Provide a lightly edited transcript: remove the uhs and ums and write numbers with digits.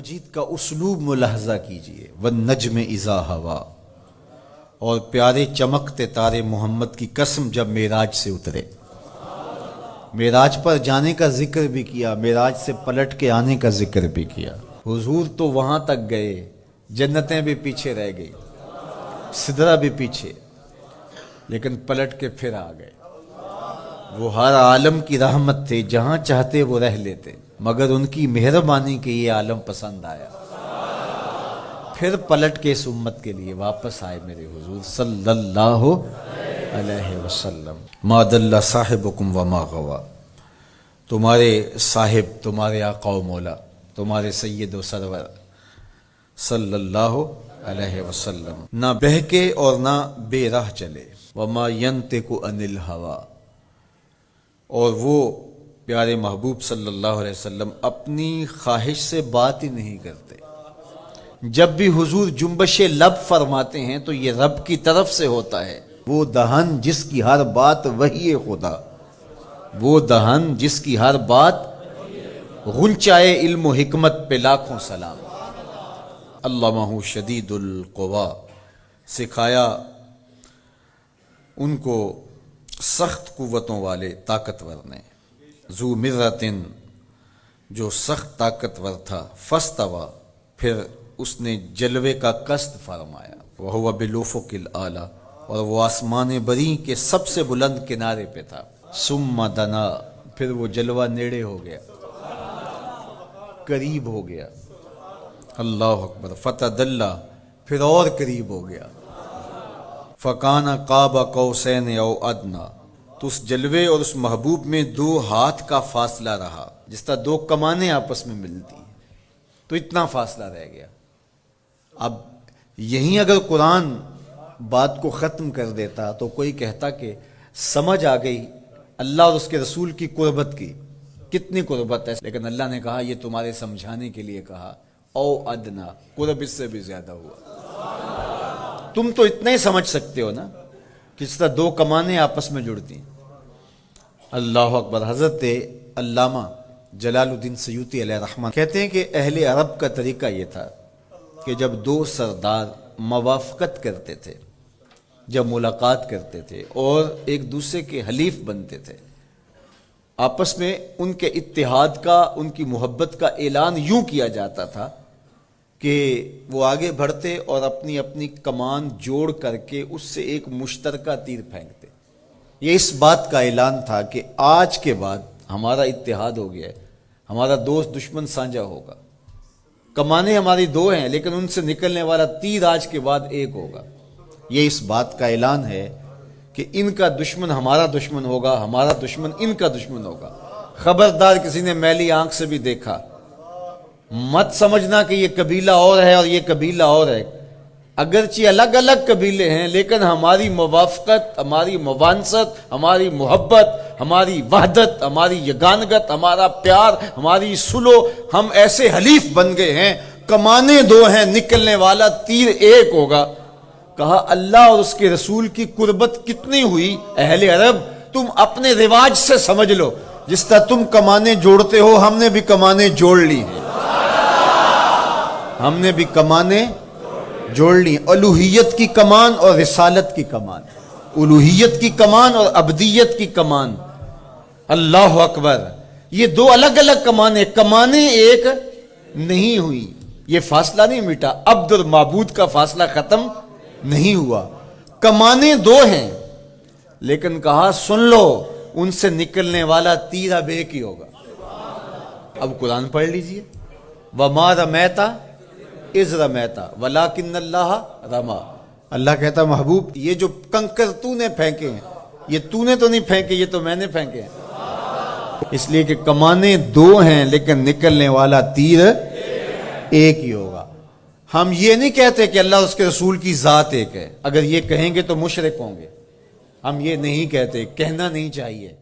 مجید کا اسلوب ملاحظہ کیجئے، والنجم اذا ہوا، اور پیارے چمکتے تارے محمد کی قسم جب معراج سے اترے، معراج پر جانے کا ذکر بھی کیا، معراج سے پلٹ کے آنے کا ذکر بھی کیا۔ حضور تو وہاں تک گئے، جنتیں بھی پیچھے رہ گئی، سدرہ بھی پیچھے، لیکن پلٹ کے پھر آ گئے۔ وہ ہر عالم کی رحمت تھے، جہاں چاہتے وہ رہ لیتے، مگر ان کی مہربانی کے یہ عالم پسند آیا، پھر پلٹ کے اس امت کے لیے واپس آئے میرے حضور صلی اللہ علیہ وسلم۔ ما ضل صاحبکم وما غوا، تمہارے صاحب، تمہارے آقا و مولا، تمہارے سید و سرور صلی اللہ علیہ وسلم نہ بہکے اور نہ بے راہ چلے۔ وما ینطق عن الہوی، اور وہ پیارے محبوب صلی اللہ علیہ وسلم اپنی خواہش سے بات ہی نہیں کرتے۔ جب بھی حضور جنبش لب فرماتے ہیں تو یہ رب کی طرف سے ہوتا ہے۔ وہ دہن جس کی ہر بات وحی خدا، وہ دہن جس کی ہر بات غنچائے علم و حکمت پہ لاکھوں سلام۔ علمہ شدید القوا، سکھایا ان کو سخت قوتوں والے طاقتور نے۔ ذو مرتن، جو سخت طاقتور تھا، فاستوی، پھر اس نے جلوے کا قصد فرمایا۔ وہو بالافق الاعلی، اور وہ آسمان بری کے سب سے بلند کنارے پہ تھا۔ ثم دنا، پھر وہ جلوہ نیڑے ہو گیا، قریب ہو گیا۔ اللہ اکبر۔ فتدلی، پھر اور قریب ہو گیا۔ فکان قاب قوسین او ادنی، تو اس جلوے اور اس محبوب میں 2 ہاتھ کا فاصلہ رہا، جس طرح 2 کمانیں آپس میں ملتی ہیں، تو اتنا فاصلہ رہ گیا۔ اب یہیں اگر قرآن بات کو ختم کر دیتا تو کوئی کہتا کہ سمجھ آ گئی اللہ اور اس کے رسول کی قربت کی، کتنی قربت ہے، لیکن اللہ نے کہا یہ تمہارے سمجھانے کے لیے کہا، او ادنا، قرب اس سے بھی زیادہ ہوا۔ تم تو اتنا ہی سمجھ سکتے ہو نا، کس طرح 2 کمانیں آپس میں جڑتی ہیں۔ اللہ اکبر۔ حضرت علامہ جلال الدین سیوطی علیہ رحمہ کہتے ہیں کہ اہل عرب کا طریقہ یہ تھا کہ جب 2 سردار موافقت کرتے تھے، جب ملاقات کرتے تھے اور ایک دوسرے کے حلیف بنتے تھے، آپس میں ان کے اتحاد کا، ان کی محبت کا اعلان یوں کیا جاتا تھا کہ وہ آگے بڑھتے اور اپنی اپنی کمان جوڑ کر کے اس سے ایک مشترکہ تیر پھینکتے۔ یہ اس بات کا اعلان تھا کہ آج کے بعد ہمارا اتحاد ہو گیا ہے، ہمارا دوست دشمن سانجا ہوگا، کمانیں ہماری 2 ہیں لیکن ان سے نکلنے والا تیر آج کے بعد ایک ہوگا۔ یہ اس بات کا اعلان ہے کہ ان کا دشمن ہمارا دشمن ہوگا، ہمارا دشمن ان کا دشمن ہوگا۔ خبردار کسی نے میلی آنکھ سے بھی دیکھا، مت سمجھنا کہ یہ قبیلہ اور ہے اور یہ قبیلہ اور ہے، اگرچہ الگ الگ قبیلے ہیں لیکن ہماری موافقت، ہماری موانست، ہماری محبت، ہماری وحدت، ہماری یگانگت، ہمارا پیار، ہماری سلو، ہم ایسے حلیف بن گئے ہیں، کمانیں 2 ہیں، نکلنے والا تیر ایک ہوگا۔ کہا اللہ اور اس کے رسول کی قربت کتنی ہوئی اہل عرب، تم اپنے رواج سے سمجھ لو، جس طرح تم کمانیں جوڑتے ہو ہم نے بھی کمانیں جوڑ لی ہیں، ہم نے بھی کمانیں جوڑ لی، الوہیت کی کمان اور رسالت کی کمان، الوہیت کی کمان اور عبدیت کی کمان۔ اللہ اکبر۔ یہ 2 الگ الگ کمانیں ایک نہیں ہوئی، یہ فاصلہ نہیں مٹا، عبد اور معبود کا فاصلہ ختم نہیں ہوا، کمانیں 2 ہیں، لیکن کہا سن لو ان سے نکلنے والا تیر اب ایک ہی ہوگا۔ اب قرآن پڑھ لیجئے، وَمَا رَمَيْتَ اِذْ رَمَيْتَ وَلَٰكِنَّ اللَّهَ رَمَىٰ۔ اللہ کہتا محبوب یہ جو کنکر تو نے پھینکے ہیں، یہ تو نے تو نہیں پھینکے، یہ تو میں نے پھینکے ہیں، اس لیے کہ کمانیں 2 ہیں لیکن نکلنے والا تیر ایک ہی ہوگا۔ ہم یہ نہیں کہتے کہ اللہ اس کے رسول کی ذات ایک ہے، اگر یہ کہیں گے تو مشرک ہوں گے، ہم یہ نہیں کہتے، کہنا نہیں چاہیے۔